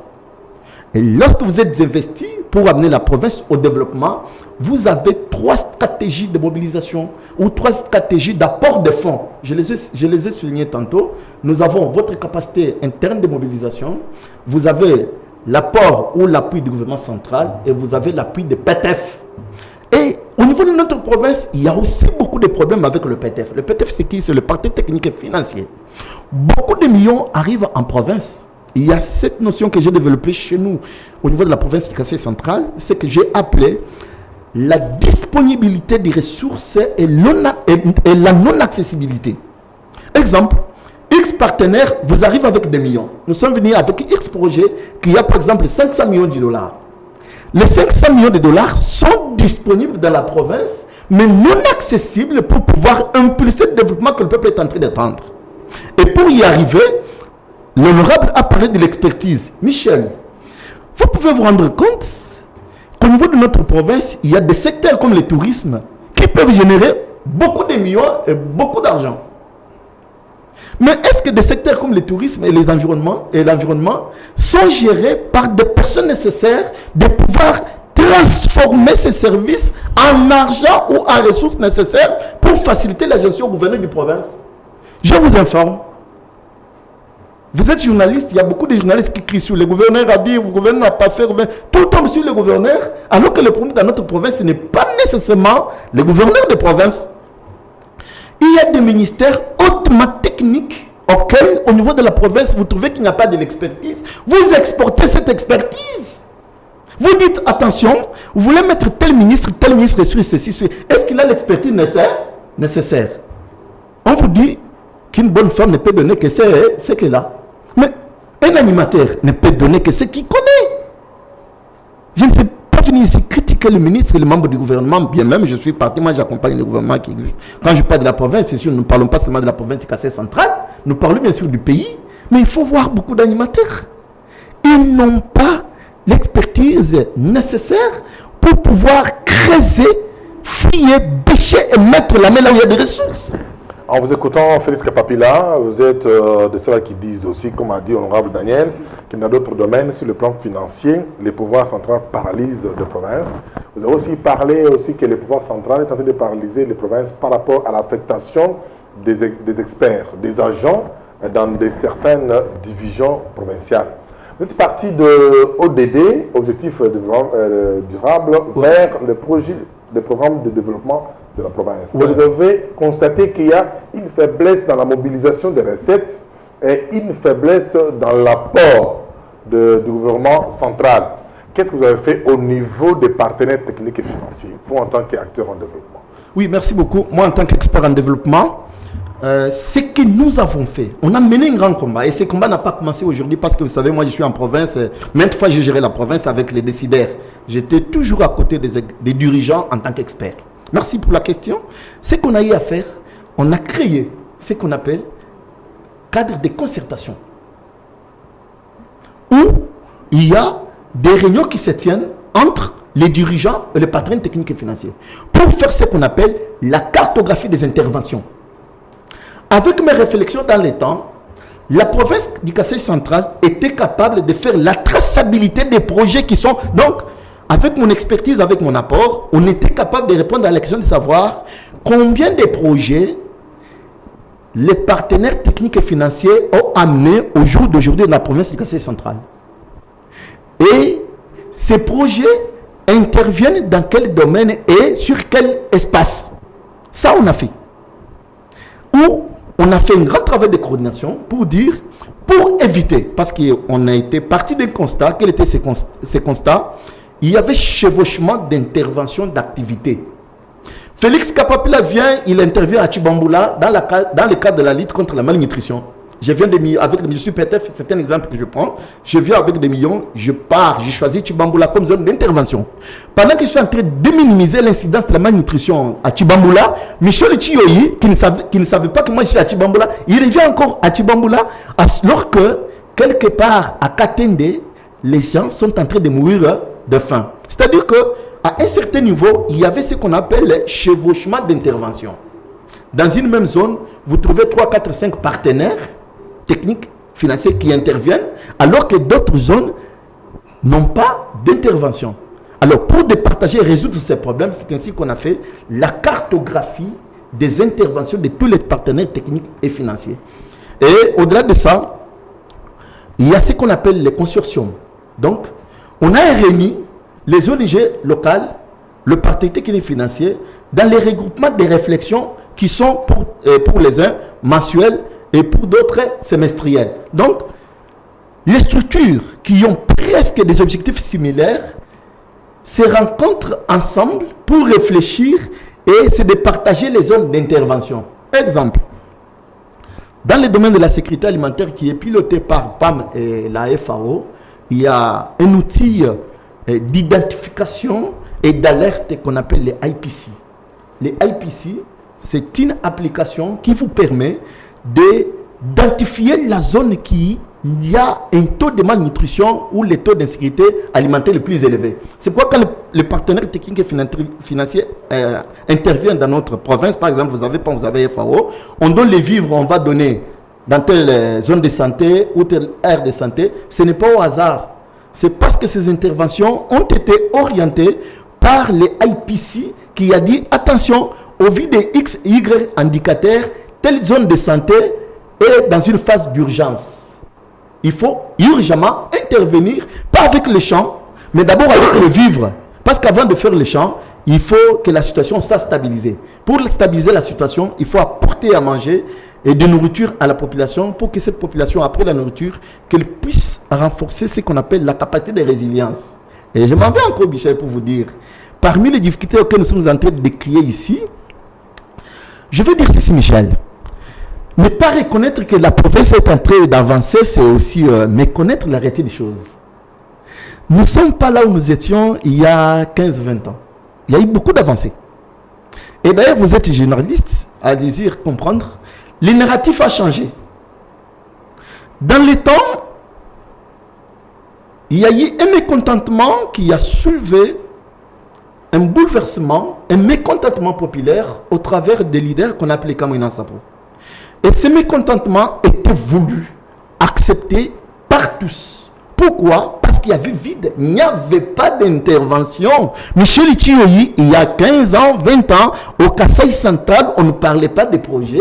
Et lorsque vous êtes investi pour amener la province au développement, vous avez 3 stratégies de mobilisation ou 3 stratégies d'apport de fonds. Je les ai soulignés tantôt. Nous avons votre capacité interne de mobilisation, vous avez l'apport ou l'appui du gouvernement central et vous avez l'appui de PTF. Et au niveau de notre province, il y a aussi beaucoup de problèmes avec le PTF. Le PTF, c'est qui? C'est le parti technique et financier. Beaucoup de millions arrivent en province. Il y a cette notion que j'ai développée chez nous, au niveau de la province du Kassai central, c'est que j'ai appelé la disponibilité des ressources et la non-accessibilité. Exemple, X partenaires vous arrivent avec des millions. Nous sommes venus avec X projets qui a par exemple 500 millions de dollars. Les 500 millions de dollars sont disponibles dans la province, mais non accessibles pour pouvoir impulser le développement que le peuple est en train d'attendre. Et pour y arriver, l'honorable a parlé de l'expertise. Michel, vous pouvez vous rendre compte qu'au niveau de notre province, il y a des secteurs comme le tourisme qui peuvent générer beaucoup de millions et beaucoup d'argent. Mais est-ce que des secteurs comme le tourisme et l'environnement sont gérés par des personnes nécessaires de pouvoir transformer ces services en argent ou en ressources nécessaires pour faciliter la gestion au gouverneur de province? Je vous informe. Vous êtes journaliste, il y a beaucoup de journalistes qui crient sur le gouverneur a dit, le gouverneur n'a pas fait, tout tombe sur le gouverneur, alors que le problème dans notre province, ce n'est pas nécessairement le gouverneur de province. Il y a des ministères hautement techniques auxquels, au niveau de la province, vous trouvez qu'il n'y a pas de l'expertise. Vous exportez cette expertise. Vous dites, attention, vous voulez mettre tel ministre sur ceci. Est-ce qu'il a l'expertise nécessaire? On vous dit qu'une bonne femme ne peut donner que ce qu'elle a. Mais un animateur ne peut donner que ce qu'il connaît. Je ne sais pas venir ici critiquer le ministre et les membres du gouvernement, bien même je suis parti, moi j'accompagne le gouvernement qui existe. Quand je parle de la province, c'est sûr, nous ne parlons pas seulement de la province du Kassai central, nous parlons bien sûr du pays, mais il faut voir beaucoup d'animateurs. Ils n'ont pas l'expertise nécessaire pour pouvoir creuser, fouiller, bêcher et mettre la main là où il y a des ressources. En vous écoutant, Félix Kapapila, vous êtes de ceux qui disent aussi, comme a dit Honorable Daniel, qu'il y a d'autres domaines sur le plan financier, les pouvoirs centraux paralysent les provinces. Vous avez aussi parlé aussi que les pouvoirs centraux est en train de paralyser les provinces par rapport à l'affectation des experts, des agents dans certaines divisions provinciales. Vous êtes parti de ODD, Objectif Durable, vers le programme de développement de la province. Ouais. Vous avez constaté qu'il y a une faiblesse dans la mobilisation des recettes et une faiblesse dans l'apport du gouvernement central. Qu'est-ce que vous avez fait au niveau des partenaires techniques et financiers, vous en tant qu'acteur en développement? Oui, merci beaucoup. Moi, en tant qu'expert en développement, ce que nous avons fait, on a mené un grand combat et ce combat n'a pas commencé aujourd'hui parce que vous savez, moi je suis en province, maintes fois j'ai géré la province avec les décideurs. J'étais toujours à côté des dirigeants en tant qu'expert. Merci pour la question. Ce qu'on a eu à faire, on a créé ce qu'on appelle cadre de concertation, où il y a des réunions qui se tiennent entre les dirigeants et les partenaires techniques et financiers pour faire ce qu'on appelle la cartographie des interventions. Avec mes réflexions dans les temps, la province du Kassai central était capable de faire la traçabilité des projets qui sont... Donc, avec mon expertise, avec mon apport, on était capable de répondre à la question de savoir combien de projets les partenaires techniques et financiers ont amené au jour d'aujourd'hui dans la province du Kasaï central. Et ces projets interviennent dans quel domaine et sur quel espace? Ça, on a fait. Où on a fait un grand travail de coordination pour dire, pour éviter, parce qu'on a été parti d'un constat, quels étaient ces constats? Il y avait chevauchement d'intervention d'activité. Félix Kapapila vient, il intervient à Chibamboula dans le cadre de la lutte contre la malnutrition. Je viens avec le monsieur PTF, c'est un exemple que je prends. Je viens avec des millions, je pars, j'ai choisi Chibamboula comme zone d'intervention. Pendant que je suis en train de minimiser l'incidence de la malnutrition à Chibamboula, Michel Chiyoyi, qui ne savait pas que moi je suis à Chibamboula, il revient encore à Chibamboula, alors que quelque part à Katende, les gens sont en train de mourir de faim. C'est-à-dire que à un certain niveau, il y avait ce qu'on appelle le chevauchement d'intervention. Dans une même zone, vous trouvez 3, 4, 5 partenaires techniques, financiers qui interviennent, alors que d'autres zones n'ont pas d'intervention. Alors, pour départager et résoudre ces problèmes, c'est ainsi qu'on a fait la cartographie des interventions de tous les partenaires techniques et financiers. Et au-delà de ça, il y a ce qu'on appelle les consortiums. Donc, on a remis les ONG locales, le partenaire technique et financier, dans les regroupements des réflexions qui sont pour les uns mensuels et pour d'autres semestriels. Donc, les structures qui ont presque des objectifs similaires se rencontrent ensemble pour réfléchir et se départager les zones d'intervention. Exemple, dans le domaine de la sécurité alimentaire qui est piloté par PAM et la FAO, il y a un outil d'identification et d'alerte qu'on appelle les IPC. Les IPC, c'est une application qui vous permet d'identifier la zone qui y a un taux de malnutrition ou le taux d'insécurité alimentaire le plus élevé. C'est pourquoi quand les partenaires techniques et financiers interviennent dans notre province, par exemple, vous avez FAO, on donne les vivres, on va donner dans telle zone de santé ou telle aire de santé, ce n'est pas au hasard. C'est parce que ces interventions ont été orientées par les IPC qui a dit attention, au vu des X, Y indicateurs, telle zone de santé est dans une phase d'urgence. Il faut urgemment intervenir, pas avec les champs, mais d'abord avec les vivres. Parce qu'avant de faire les champs, il faut que la situation soit stabilisée. Pour stabiliser la situation, il faut apporter à manger et de nourriture à la population pour que cette population, après la nourriture, qu'elle puisse renforcer ce qu'on appelle la capacité de résilience. Et je m'en vais encore, Michel, pour vous dire, parmi les difficultés auxquelles nous sommes en train de décrire ici, je veux dire ceci, Michel. Ne pas reconnaître que la province est en train d'avancer, c'est aussi méconnaître la réalité des choses. Nous ne sommes pas là où nous étions il y a 15-20 ans. Il y a eu beaucoup d'avancées. Et d'ailleurs, vous êtes journaliste, à désir comprendre, le narratif a changé. Dans le temps, il y a eu un mécontentement qui a soulevé un bouleversement, un mécontentement populaire au travers des leaders qu'on appelait Kamwina Sapo. Et ce mécontentement était voulu, accepté par tous. Pourquoi? Parce qu'il y avait vide, il n'y avait pas d'intervention. Michel Chiyoyi, il y a 15 ans, 20 ans, au Kasaï central, on ne parlait pas de projet.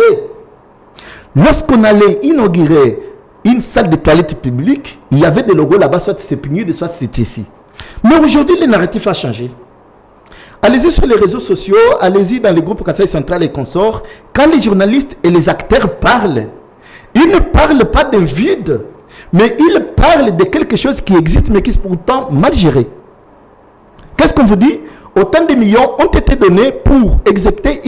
Lorsqu'on allait inaugurer une salle de toilette publique, il y avait des logos là-bas, soit c'est PNUD, soit c'est ici. Mais aujourd'hui, le narratif a changé. Allez-y sur les réseaux sociaux, allez-y dans les groupes Kasaï central et consorts. Quand les journalistes et les acteurs parlent, ils ne parlent pas d'un vide, mais ils parlent de quelque chose qui existe, mais qui est pourtant mal géré. Qu'est-ce qu'on vous dit? Autant de millions ont été donnés pour exécuter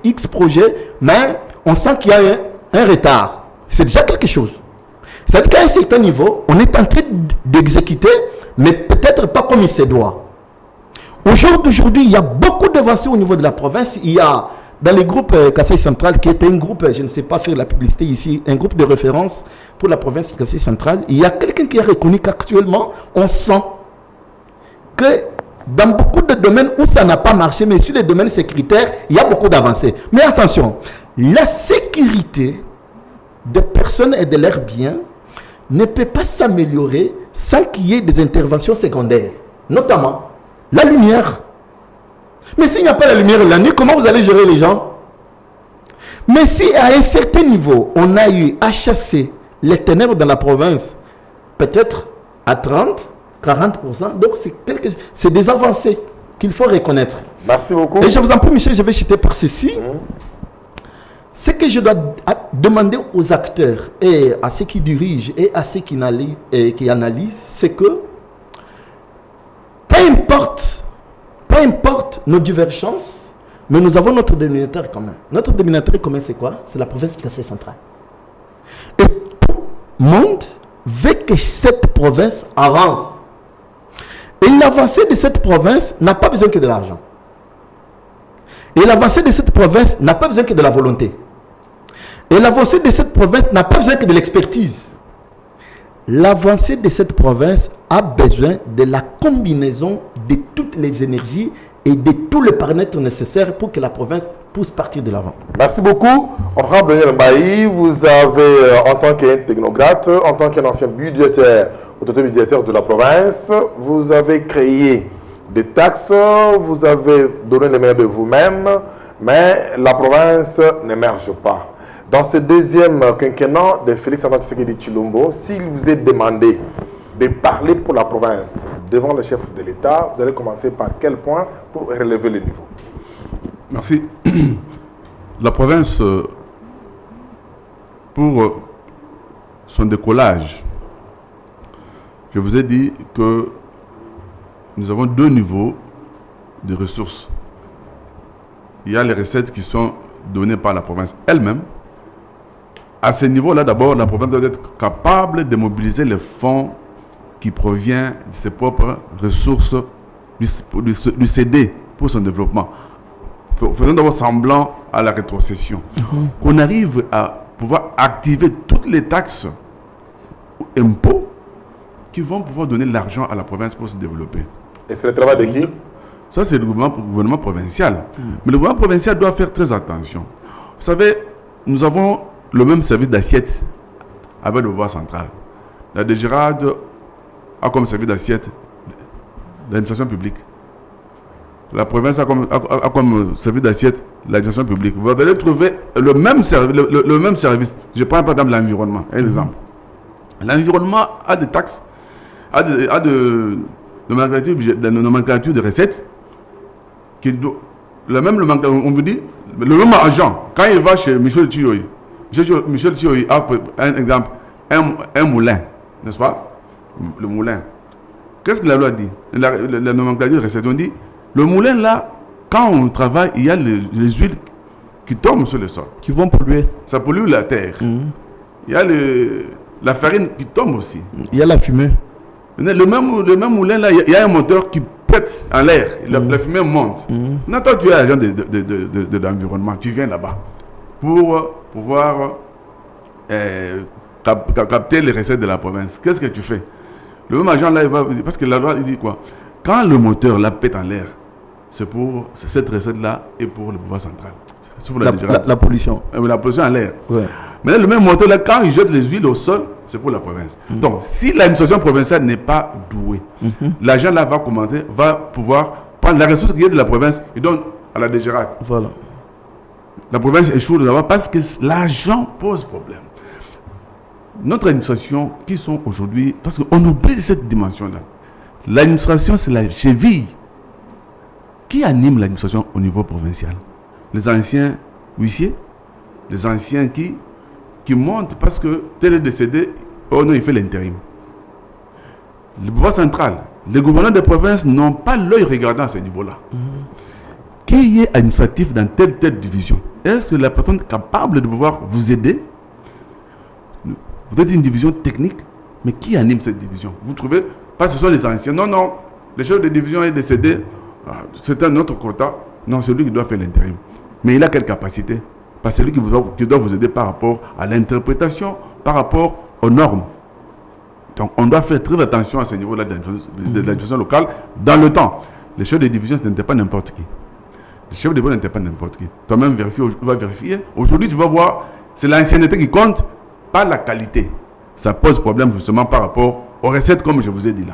X projets, mais on sent qu'il y a un retard. C'est déjà quelque chose. C'est-à-dire qu'à un certain niveau, on est en train d'exécuter, mais peut-être pas comme il se doit. Aujourd'hui, il y a beaucoup d'avancées au niveau de la province. Il y a dans les groupes Kasaï central, qui est un groupe, je ne sais pas faire la publicité ici, un groupe de référence pour la province Kasaï central, il y a quelqu'un qui a reconnu qu'actuellement, on sent que dans beaucoup de domaines où ça n'a pas marché, mais sur les domaines sécuritaires, il y a beaucoup d'avancées. Mais attention, la sécurité des personnes et de leurs biens ne peut pas s'améliorer sans qu'il y ait des interventions secondaires, notamment la lumière. Mais s'il n'y a pas la lumière la nuit, comment vous allez gérer les gens? Mais si à un certain niveau, on a eu à chasser les ténèbres dans la province, peut-être à 30, 40%, donc c'est des avancées qu'il faut reconnaître. Merci beaucoup. Et je vous en prie, Michel, je vais chuter par ceci. Ce que je dois demander aux acteurs et à ceux qui dirigent et à ceux qui analysent, c'est que peu importe nos divergences, mais nous avons notre dénominateur commun. Notre dénominateur commun, c'est quoi? C'est la province du Kasaï central. Et tout le monde veut que cette province avance. Et l'avancée de cette province n'a pas besoin que de l'argent. Et l'avancée de cette province n'a pas besoin que de la volonté. Et l'avancée de cette province n'a pas besoin que de l'expertise. L'avancée de cette province a besoin de la combinaison de toutes les énergies et de tous les paramètres nécessaires pour que la province puisse partir de l'avant. Merci beaucoup. Honorable Daniel Mbaye, vous avez, en tant qu'intechnocrate, en tant qu'un ancien budgétaire, autorité budgétaire de la province, vous avez créé des taxes, vous avez donné les meilleurs de vous-même, mais la province n'émerge pas. Dans ce deuxième quinquennat de Félix Antoine Tshisekedi Tshilombo, s'il vous est demandé de parler pour la province devant le chef de l'État, vous allez commencer par quel point pour relever le niveau? Merci. La province, pour son décollage, je vous ai dit que nous avons deux niveaux de ressources. Il y a les recettes qui sont données par la province elle-même. À ce niveau-là, d'abord, la province doit être capable de mobiliser les fonds qui proviennent de ses propres ressources, du CD pour son développement. Faisons d'abord semblant à la rétrocession. Qu'on arrive à pouvoir activer toutes les taxes ou impôts qui vont pouvoir donner de l'argent à la province pour se développer. Et c'est le travail de qui? Ça, c'est le gouvernement provincial. Mais le gouvernement provincial doit faire très attention. Vous savez, nous avons le même service d'assiette avec le pouvoir central. La DGRAD a comme service d'assiette l'administration publique. La province a comme service d'assiette l'administration publique. Vous allez trouver le même service. Je prends par exemple l'environnement, un exemple. L'environnement a des taxes, a de nomenclature de recettes. On vous dit, le même agent, quand il va chez Michel Thiyoyi, Michel Thiyoyi a, un exemple, un moulin, n'est-ce pas? Le moulin. Qu'est-ce que la loi dit? La nomenclature de recettes, on dit, le moulin là, quand on travaille, il y a les huiles qui tombent sur le sol. Qui vont polluer. Ça pollue la terre. Il y a la farine qui tombe aussi. Il y a la fumée. Le même moulin là, il y a un moteur qui pète en l'air. La fumée monte. Maintenant, toi, tu es agent de l'environnement. Tu viens là-bas pour pouvoir capter les recettes de la province. Qu'est-ce que tu fais? Le même agent là, il va parce que la loi il dit quoi? Quand le moteur la pète en l'air, c'est pour cette recette-là et pour le pouvoir central. C'est pour la pollution. La pollution en l'air. Ouais. Mais là, le même moteur là, quand il jette les huiles au sol, c'est pour la province. Donc, si l'administration provinciale n'est pas douée, l'agent là va pouvoir prendre la ressource qui est de la province et donne à la DGRAD. Voilà. La province échoue là-bas parce que l'argent pose problème. Notre administration, qui sont aujourd'hui, parce qu'on oublie cette dimension-là. L'administration, c'est la cheville. Qui anime l'administration au niveau provincial? Les anciens huissiers, les anciens qui montent parce que tel est décédé, oh non, il fait l'intérim. Le pouvoir central, les gouverneurs de province n'ont pas l'œil regardant à ce niveau-là. Qui est administratif dans telle division? Est-ce que la personne est capable de pouvoir vous aider? Vous êtes une division technique, mais qui anime cette division? Vous trouvez pas que ce sont les anciens? Non, le chef de division est décédé, c'est un autre quota. Non, c'est lui qui doit faire l'intérim. Mais il a quelle capacité? Parce que c'est lui qui doit vous aider par rapport à l'interprétation, par rapport aux normes. Donc on doit faire très attention à ce niveau-là de l'administration locale dans le temps. Les chefs de division n'étaient pas n'importe qui. Les chefs de division n'étaient pas n'importe qui. Toi-même va vérifier. Aujourd'hui, tu vas voir, c'est l'ancienneté qui compte, pas la qualité. Ça pose problème justement par rapport aux recettes, comme je vous ai dit là.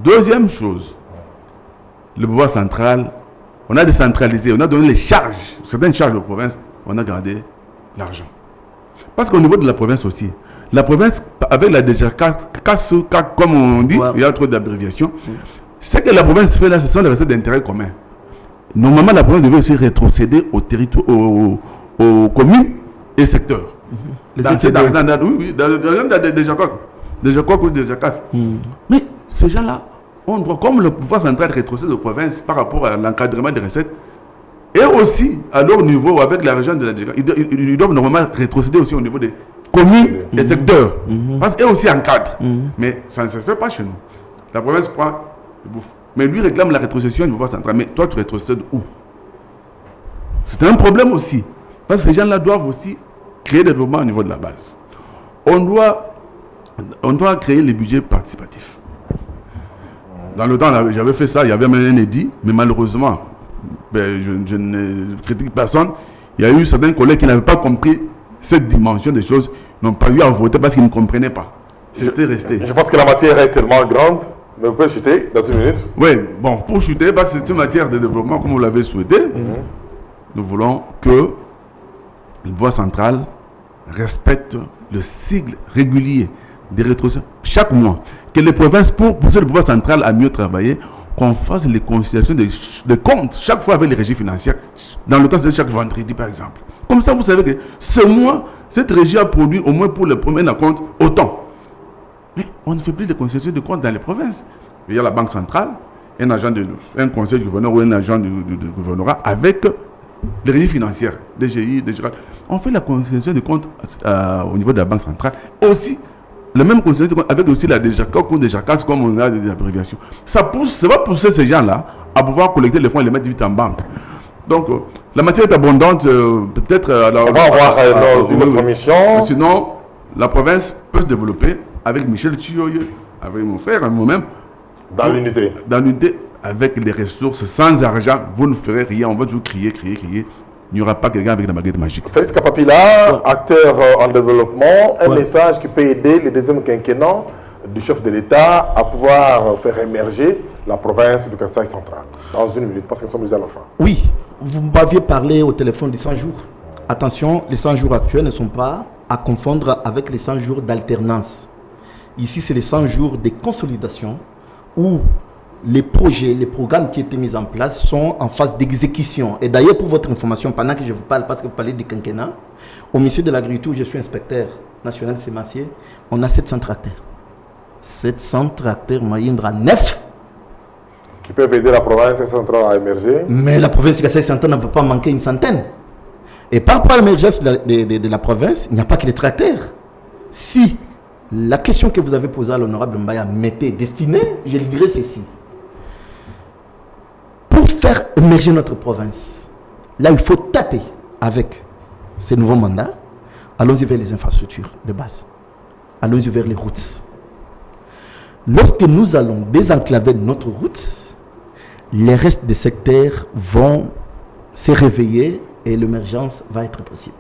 Deuxième chose, le pouvoir central, on a décentralisé, on a donné les charges, certaines charges aux provinces, on a gardé l'argent. Parce qu'au niveau de la province aussi, la province, avec la DGCAS, comme on dit, il y a trop d'abréviations, ce que la province fait là, ce sont les recettes d'intérêt commun. Normalement, la province devait aussi rétrocéder aux territoires, aux communes et secteurs. Dans des JACAS. Mais ces gens-là, on doit, comme le pouvoir central rétrocède aux provinces par rapport à l'encadrement des recettes, et aussi à leur niveau avec la région de la DGCAS, ils doivent normalement rétrocéder aussi au niveau des communes et secteurs. Parce qu'eux aussi encadrent. Mais ça ne se fait pas chez nous. La province prend le bouffe. Mais lui réclame la rétrocession du pouvoir central. Mais toi, tu rétrocèdes où? C'est un problème aussi. Parce que ces gens-là doivent aussi créer des développements au niveau de la base. On doit créer les budgets participatifs. Dans le temps, j'avais fait ça, il y avait même un édit, mais malheureusement, je ne critique personne. Il y a eu certains collègues qui n'avaient pas compris cette dimension des choses, n'ont pas eu à voter parce qu'ils ne comprenaient pas. C'était resté. Je pense que la matière est tellement grande, mais vous pouvez chuter dans une minute. Oui, bon, pour chuter, parce que c'est une matière de développement comme vous l'avez souhaité. Nous voulons que le pouvoir central respecte le cycle régulier des rétrocessions chaque mois. Que les provinces, pour pousser le pouvoir central à mieux travailler, qu'on fasse les conciliations de comptes chaque fois avec les régies financières, dans le temps c'est chaque vendredi par exemple. Comme ça, vous savez que ce mois, cette régie a produit au moins pour le premier compte autant. Mais on ne fait plus de conciliations de comptes dans les provinces. Il y a la Banque centrale, un conseil du gouverneur ou un agent du gouvernorat avec les régies financières, DGI, DGRAL. On fait la conciliation de comptes au niveau de la Banque centrale. Aussi, le même conciliation de comptes avec aussi la DGCAS ou DGCAS, comme on a des abréviations. Ça va pousser ces gens-là à pouvoir collecter les fonds et les mettre vite en banque. Donc, la matière est abondante. Peut-être. On va avoir une autre mission. Sinon, la province peut se développer avec Michel Thioye, avec mon frère, avec moi-même. Dans l'unité. Dans l'unité, avec les ressources, sans argent, vous ne ferez rien. On va toujours crier. Il n'y aura pas quelqu'un avec la baguette magique. Félix Kapapila, acteur en développement, un message qui peut aider le deuxième quinquennat du chef de l'État à pouvoir faire émerger la province du Kasaï central. Dans une minute, parce que nous sommes déjà à la fin. Oui, vous m'aviez parlé au téléphone des 100 jours. Attention, les 100 jours actuels ne sont pas à confondre avec les 100 jours d'alternance. Ici, c'est les 100 jours de consolidation où les projets, les programmes qui étaient mis en place sont en phase d'exécution. Et d'ailleurs, pour votre information, pendant que je vous parle, parce que vous parlez du quinquennat, au ministère de l'Agriculture, je suis inspecteur national sémencier, on a 700 tracteurs. 700 tracteurs Mahindra 9. Qui peuvent aider la province centrale à émerger. Mais la province de centrale ne peut pas manquer une centaine. Et par rapport à l'émergence de la province, il n'y a pas que les tracteurs. Si la question que vous avez posée à l'honorable Mbaya m'était destinée, je lui dirais ceci. Pour faire émerger notre province, là il faut taper avec ces nouveaux mandats. Allons-y vers les infrastructures de base. Allons-y vers les routes. Lorsque nous allons désenclaver notre route, les restes des secteurs vont se réveiller et l'émergence va être possible.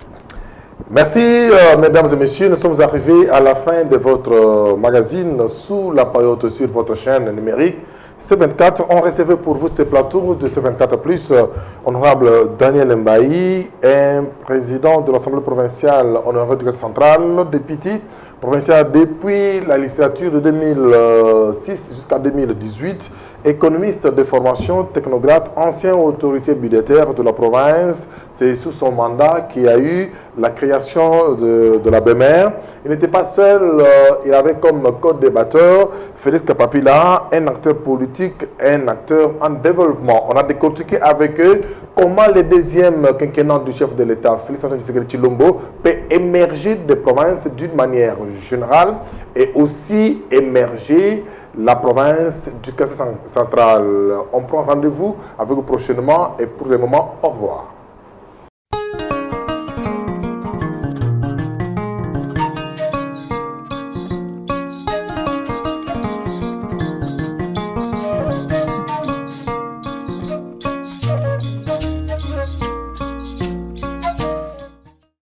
Merci, mesdames et messieurs. Nous sommes arrivés à la fin de votre magazine sous la paillote sur votre chaîne numérique C24. On recevait pour vous ce plateau de C24+, honorable Daniel Mbaye, un président de l'Assemblée provinciale honoré du Kasaï central, député provincial depuis la législature de 2006 jusqu'à 2018, économiste de formation, technocrate, ancien autorité budgétaire de la province. C'est sous son mandat qu'il y a eu la création de la BMR. Il n'était pas seul, il avait comme co-débatteur Félix Kapapila, un acteur politique, un acteur en développement. On a décortiqué avec eux comment le deuxième quinquennat du chef de l'État, Félix Antoine Tshisekedi Tshilombo, peut émerger des provinces d'une manière générale et aussi émerger la province du Kasaï central. On prend rendez-vous avec vous prochainement et pour le moment, au revoir.